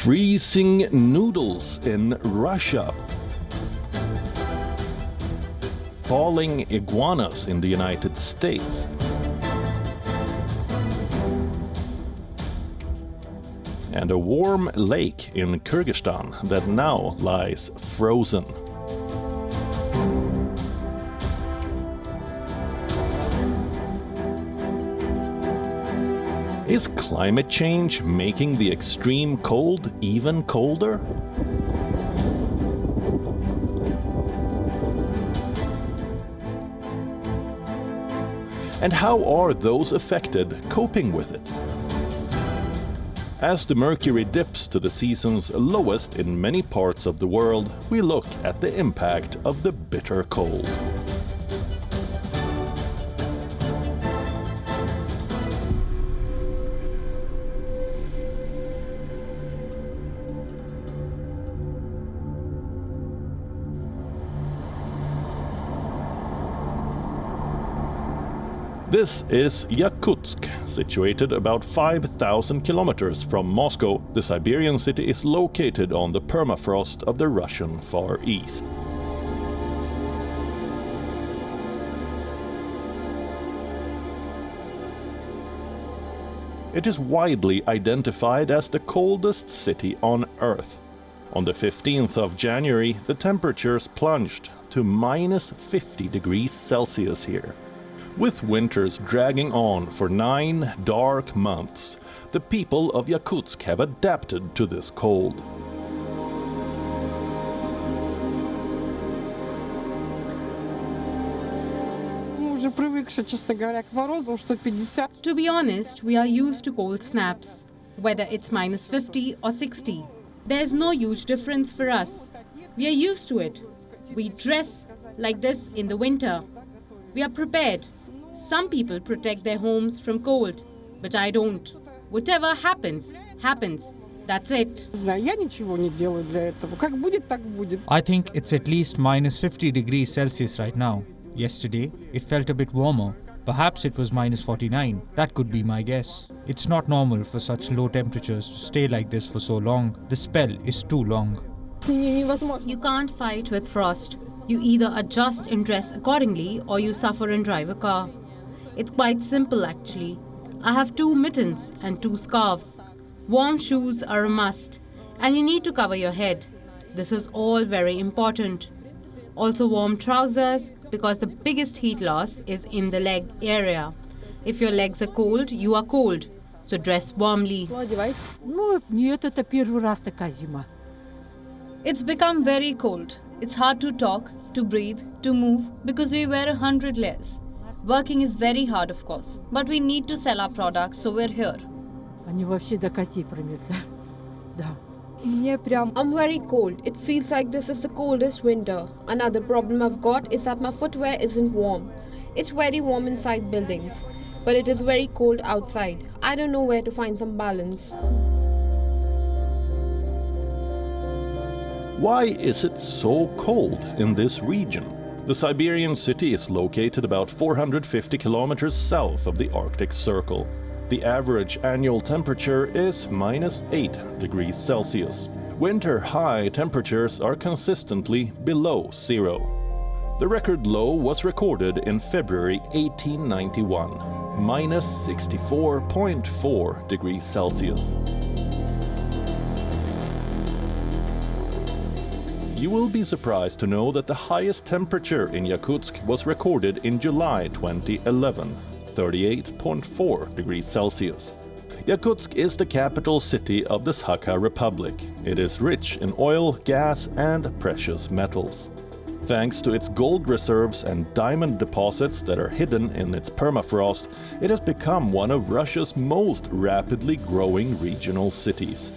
Freezing noodles in Russia. Falling iguanas in the United States. And a warm lake in Kyrgyzstan that now lies frozen. Is climate change making the extreme cold even colder? And how are those affected coping with it? As the mercury dips to the season's lowest in many parts of the world, we look at the impact of the bitter cold. This is Yakutsk, situated about 5,000 kilometers from Moscow. The Siberian city is located on the permafrost of the Russian Far East. It is widely identified as the coldest city on Earth. On the 15th of January, the temperatures plunged to minus 50 degrees Celsius here. With winters dragging on for 9 dark months, the people of Yakutsk have adapted to this cold. To be honest, we are used to cold snaps, whether it's minus 50 or 60. There's no huge difference for us. We are used to it. We dress like this in the winter. We are prepared. Some people protect their homes from cold, but I don't. Whatever happens, happens. That's it. I think it's at least minus 50 degrees Celsius right now. Yesterday, it felt a bit warmer. Perhaps it was minus 49. That could be my guess. It's not normal for such low temperatures to stay like this for so long. The spell is too long. You can't fight with frost. You either adjust and dress accordingly or you suffer and drive a car. It's quite simple actually. I have 2 mittens and 2 scarves. Warm shoes are a must, and you need to cover your head. This is all very important. Also warm trousers, because the biggest heat loss is in the leg area. If your legs are cold, you are cold. So dress warmly. It's become very cold. It's hard to talk, to breathe, to move because we wear 100 layers. Working is very hard, of course, but we need to sell our products, so we're here. I'm very cold. It feels like this is the coldest winter. Another problem I've got is that my footwear isn't warm. It's very warm inside buildings, but it is very cold outside. I don't know where to find some balance. Why is it so cold in this region? The Siberian city is located about 450 kilometers south of the Arctic Circle. The average annual temperature is minus 8 degrees Celsius. Winter high temperatures are consistently below zero. The record low was recorded in February 1891, minus 64.4 degrees Celsius. You will be surprised to know that the highest temperature in Yakutsk was recorded in July 2011, 38.4 degrees Celsius. Yakutsk is the capital city of the Sakha Republic. It is rich in oil, gas, and precious metals. Thanks to its gold reserves and diamond deposits that are hidden in its permafrost, it has become one of Russia's most rapidly growing regional cities.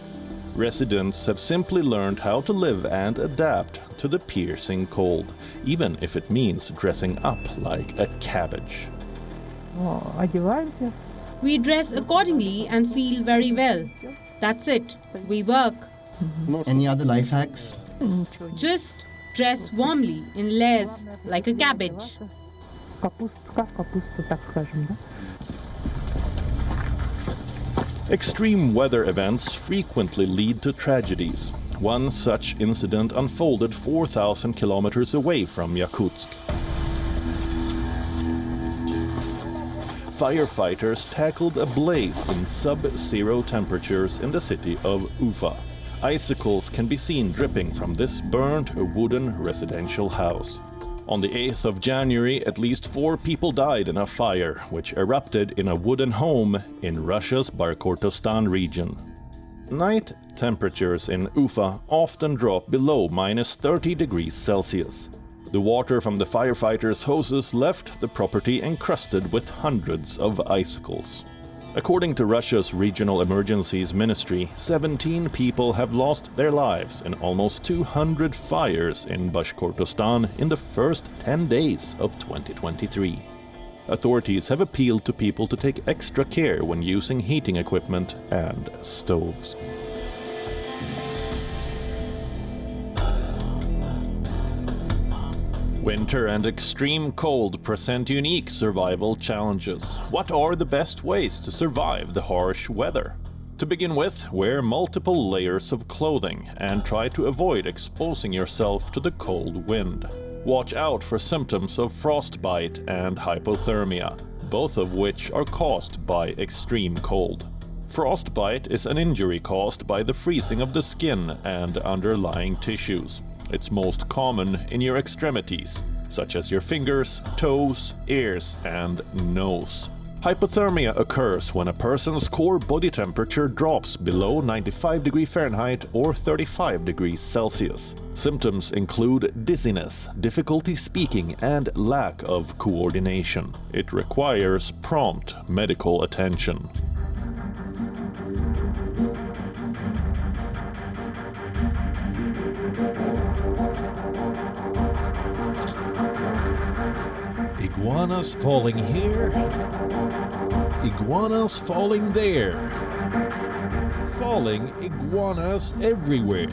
Residents have simply learned how to live and adapt to the piercing cold, even if it means dressing up like a cabbage. We dress accordingly and feel very well. That's it. We work. Any other life hacks? Just dress warmly in layers like a cabbage. Extreme weather events frequently lead to tragedies. One such incident unfolded 4,000 kilometers away from Yakutsk. Firefighters tackled a blaze in sub-zero temperatures in the city of Ufa. Icicles can be seen dripping from this burned wooden residential house. On the 8th of January, at least 4 people died in a fire, which erupted in a wooden home in Russia's Bashkortostan region. Night temperatures in Ufa often drop below -30 degrees Celsius. The water from the firefighters' hoses left the property encrusted with hundreds of icicles. According to Russia's Regional Emergencies Ministry, 17 people have lost their lives in almost 200 fires in Bashkortostan in the first 10 days of 2023. Authorities have appealed to people to take extra care when using heating equipment and stoves. Winter and extreme cold present unique survival challenges. What are the best ways to survive the harsh weather? To begin with, wear multiple layers of clothing and try to avoid exposing yourself to the cold wind. Watch out for symptoms of frostbite and hypothermia, both of which are caused by extreme cold. Frostbite is an injury caused by the freezing of the skin and underlying tissues. It's most common in your extremities, such as your fingers, toes, ears, and nose. Hypothermia occurs when a person's core body temperature drops below 95 degrees Fahrenheit or 35 degrees Celsius. Symptoms include dizziness, difficulty speaking, and lack of coordination. It requires prompt medical attention. Iguanas falling here, iguanas falling there, falling iguanas everywhere.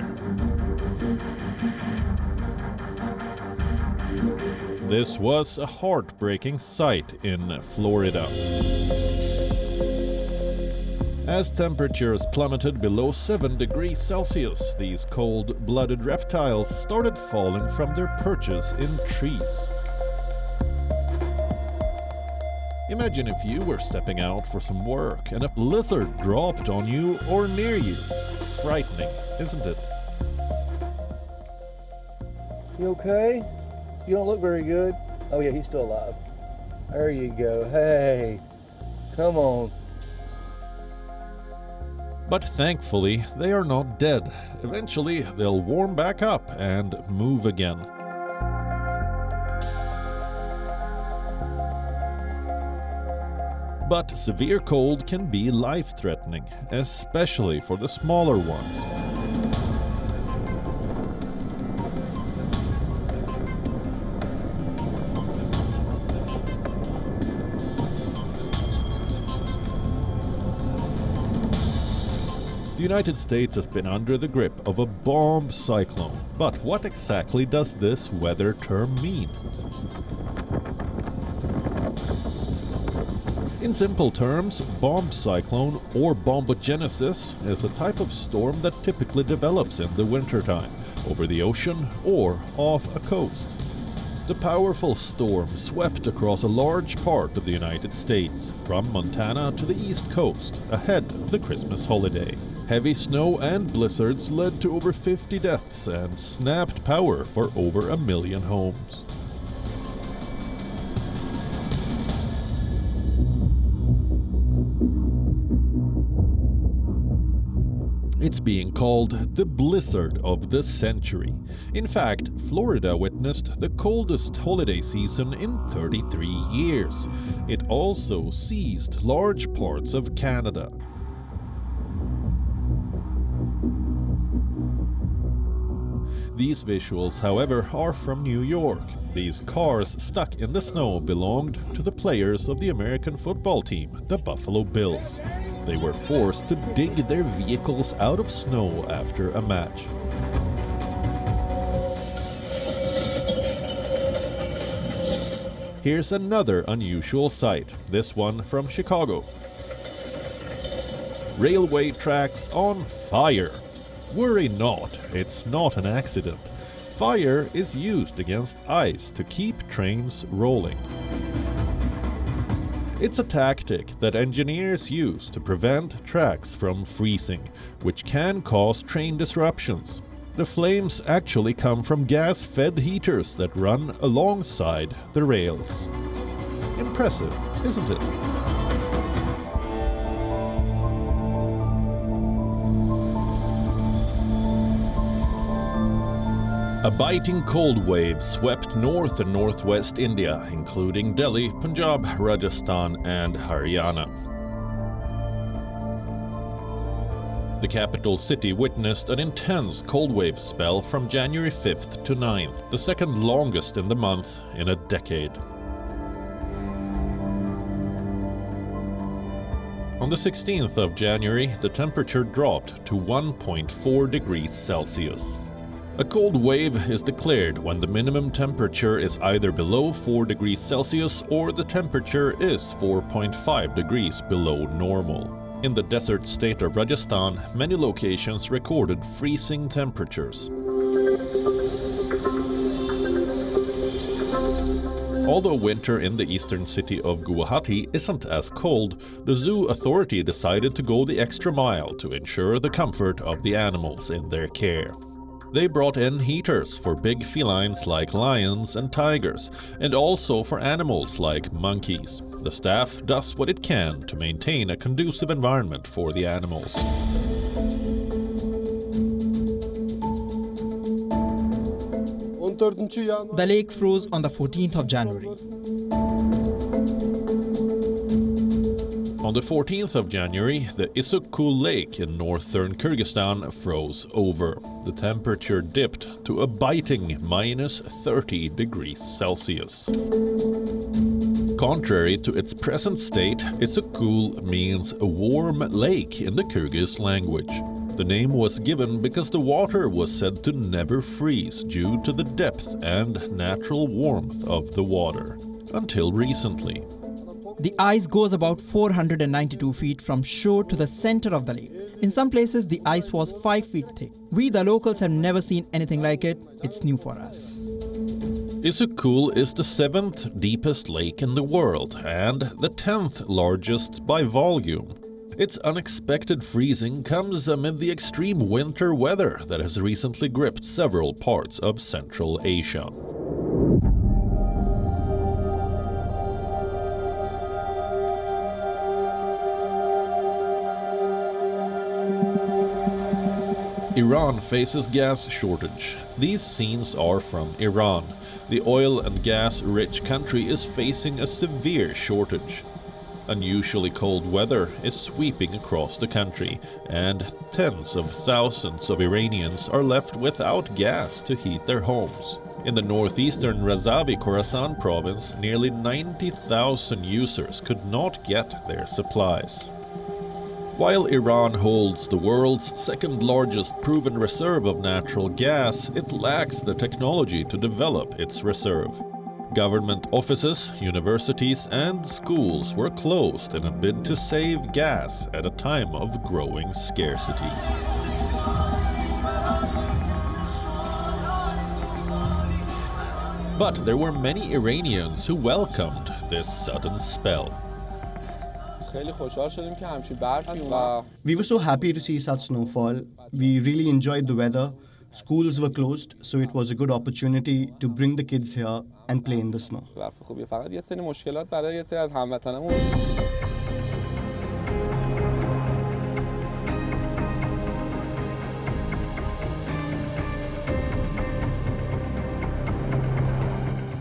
This was a heartbreaking sight in Florida. As temperatures plummeted below 7 degrees Celsius, these cold-blooded reptiles started falling from their perches in trees. Imagine if you were stepping out for some work and a lizard dropped on you or near you. Frightening, isn't it? You okay? You don't look very good. Oh yeah, he's still alive. There you go. Hey, come on. But thankfully, they are not dead. Eventually, they'll warm back up and move again. But severe cold can be life-threatening, especially for the smaller ones. The United States has been under the grip of a bomb cyclone. But what exactly does this weather term mean? In simple terms, bomb cyclone or bombogenesis is a type of storm that typically develops in the wintertime, over the ocean or off a coast. The powerful storm swept across a large part of the United States, from Montana to the East Coast, ahead of the Christmas holiday. Heavy snow and blizzards led to over 50 deaths and snapped power for over 1 million homes. It's being called the blizzard of the century. In fact, Florida witnessed the coldest holiday season in 33 years. It also seized large parts of Canada. These visuals, however, are from New York. These cars stuck in the snow belonged to the players of the American football team, the Buffalo Bills. They were forced to dig their vehicles out of snow after a match. Here's another unusual sight, this one from Chicago. railway tracks on fire. Worry not, it's not an accident. Fire is used against ice to keep trains rolling. It's a tactic that engineers use to prevent tracks from freezing, which can cause train disruptions. The flames actually come from gas-fed heaters that run alongside the rails. Impressive, isn't it? A biting cold wave swept north and northwest India, including Delhi, Punjab, Rajasthan, and Haryana. The capital city witnessed an intense cold wave spell from January 5th to 9th, the second longest in the month in a decade. On the 16th of January, the temperature dropped to 1.4 degrees Celsius. A cold wave is declared when the minimum temperature is either below 4 degrees Celsius or the temperature is 4.5 degrees below normal. In the desert state of Rajasthan, many locations recorded freezing temperatures. Although winter in the eastern city of Guwahati isn't as cold, the zoo authority decided to go the extra mile to ensure the comfort of the animals in their care. They brought in heaters for big felines like lions and tigers, and also for animals like monkeys. The staff does what it can to maintain a conducive environment for the animals. The lake froze on the 14th of January. On the 14th of January, the Isukkul Lake in northern Kyrgyzstan froze over. The temperature dipped to a biting minus 30 degrees Celsius. Contrary to its present state, Isukkul means a warm lake in the Kyrgyz language. The name was given because the water was said to never freeze due to the depth and natural warmth of the water. Until recently. The ice goes about 492 feet from shore to the center of the lake. In some places, the ice was 5 feet thick. We, the locals, have never seen anything like it. It's new for us. Isukkul is the 7th deepest lake in the world and the 10th largest by volume. Its unexpected freezing comes amid the extreme winter weather that has recently gripped several parts of Central Asia. Iran faces gas shortage. These scenes are from Iran. The oil and gas-rich country is facing a severe shortage. Unusually cold weather is sweeping across the country, and tens of thousands of Iranians are left without gas to heat their homes. In the northeastern Razavi Khorasan province, nearly 90,000 users could not get their supplies. While Iran holds the world's second-largest proven reserve of natural gas, it lacks the technology to develop its reserve. Government offices, universities, and schools were closed in a bid to save gas at a time of growing scarcity. But there were many Iranians who welcomed this sudden spell. We were so happy to see such snowfall. We really enjoyed the weather. Schools were closed, so it was a good opportunity to bring the kids here and play in the snow.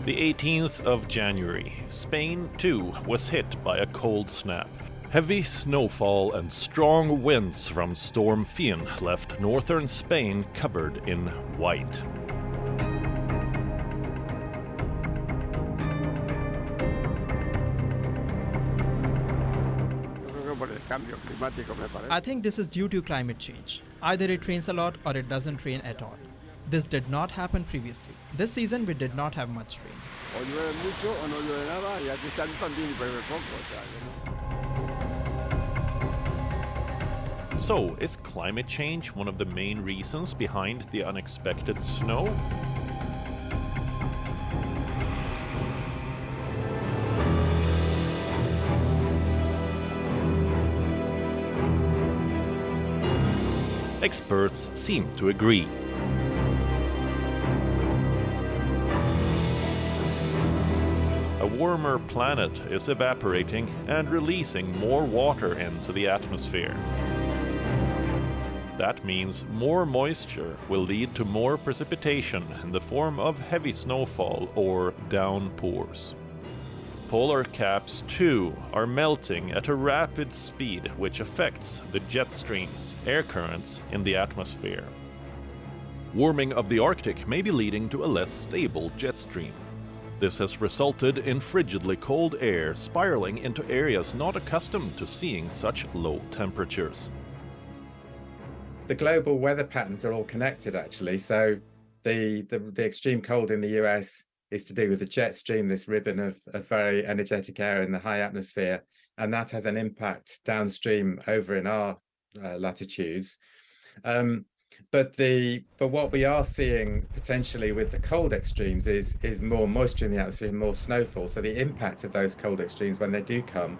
The 18th of January, Spain too was hit by a cold snap. Heavy snowfall and strong winds from Storm Fien left northern Spain covered in white. I think this is due to climate change. Either it rains a lot or it doesn't rain at all. This did not happen previously. This season we did not have much rain. So, is climate change one of the main reasons behind the unexpected snow? Experts seem to agree. A warmer planet is evaporating and releasing more water into the atmosphere. That means more moisture will lead to more precipitation in the form of heavy snowfall or downpours. Polar caps, too, are melting at a rapid speed, which affects the jet streams, air currents in the atmosphere. Warming of the Arctic may be leading to a less stable jet stream. This has resulted in frigidly cold air spiraling into areas not accustomed to seeing such low temperatures. The global weather patterns are all connected, actually. So the extreme cold in the US is to do with the jet stream, this ribbon of very energetic air in the high atmosphere, and that has an impact downstream over in our latitudes. But what we are seeing potentially with the cold extremes is more moisture in the atmosphere, more snowfall. So the impact of those cold extremes, when they do come,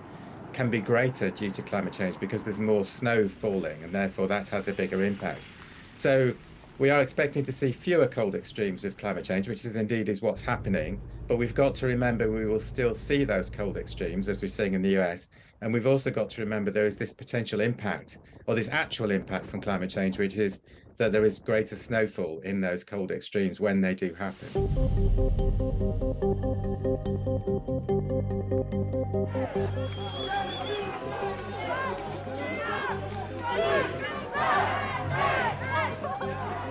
can be greater due to climate change because there's more snow falling, and therefore that has a bigger impact. So we are expecting to see fewer cold extremes with climate change, which is indeed what's happening. But we've got to remember we will still see those cold extremes as we're seeing in the US. And we've also got to remember there is this potential impact, or this actual impact from climate change, which is that there is greater snowfall in those cold extremes when they do happen.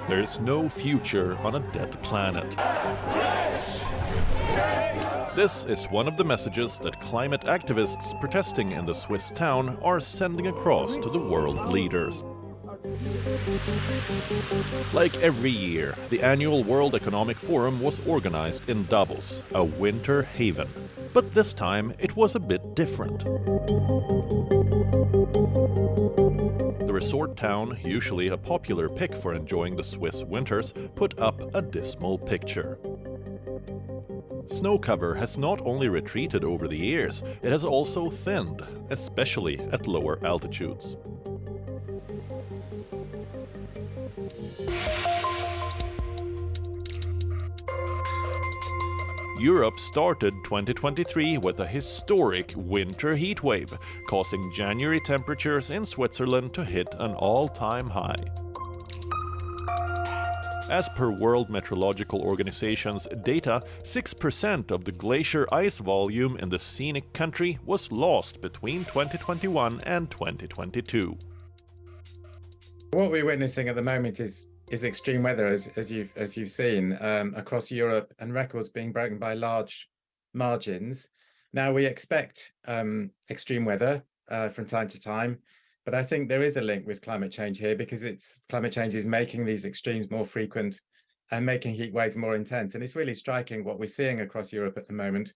There's no future on a dead planet. This is one of the messages that climate activists protesting in the Swiss town are sending across to the world leaders. Like every year, the annual World Economic Forum was organized in Davos, a winter haven. But this time it was a bit different. The resort town, usually a popular pick for enjoying the Swiss winters, put up a dismal picture. Snow cover has not only retreated over the years, it has also thinned, especially at lower altitudes. Europe started 2023 with a historic winter heatwave, causing January temperatures in Switzerland to hit an all-time high. As per World Meteorological Organization's data, 6% of the glacier ice volume in the scenic country was lost between 2021 and 2022. What we're witnessing at the moment is extreme weather, as you've seen across Europe, and records being broken by large margins. Now we expect extreme weather from time to time, but I think there is a link with climate change here because climate change is making these extremes more frequent and making heat waves more intense. And it's really striking what we're seeing across Europe at the moment.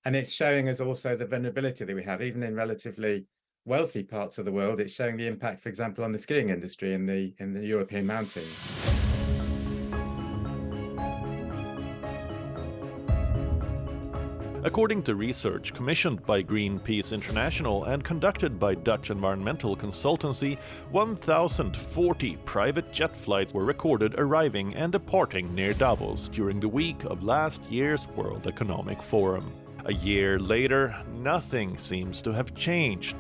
And it's showing us also the vulnerability that we have, even in relatively wealthy parts of the world. It's showing the impact, for example, on the skiing industry in the European mountains. According to research commissioned by Greenpeace International and conducted by Dutch environmental consultancy, 1,040 private jet flights were recorded arriving and departing near Davos during the week of last year's World Economic Forum. A year later, nothing seems to have changed.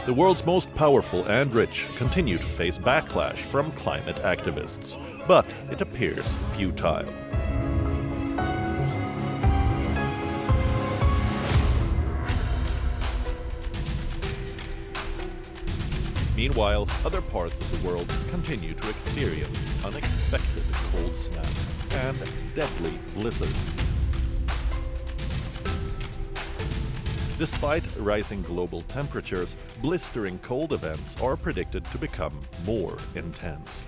The world's most powerful and rich continue to face backlash from climate activists, but it appears futile. Meanwhile, other parts of the world continue to experience unexpected cold snaps and deadly blizzards. Despite rising global temperatures, blistering cold events are predicted to become more intense.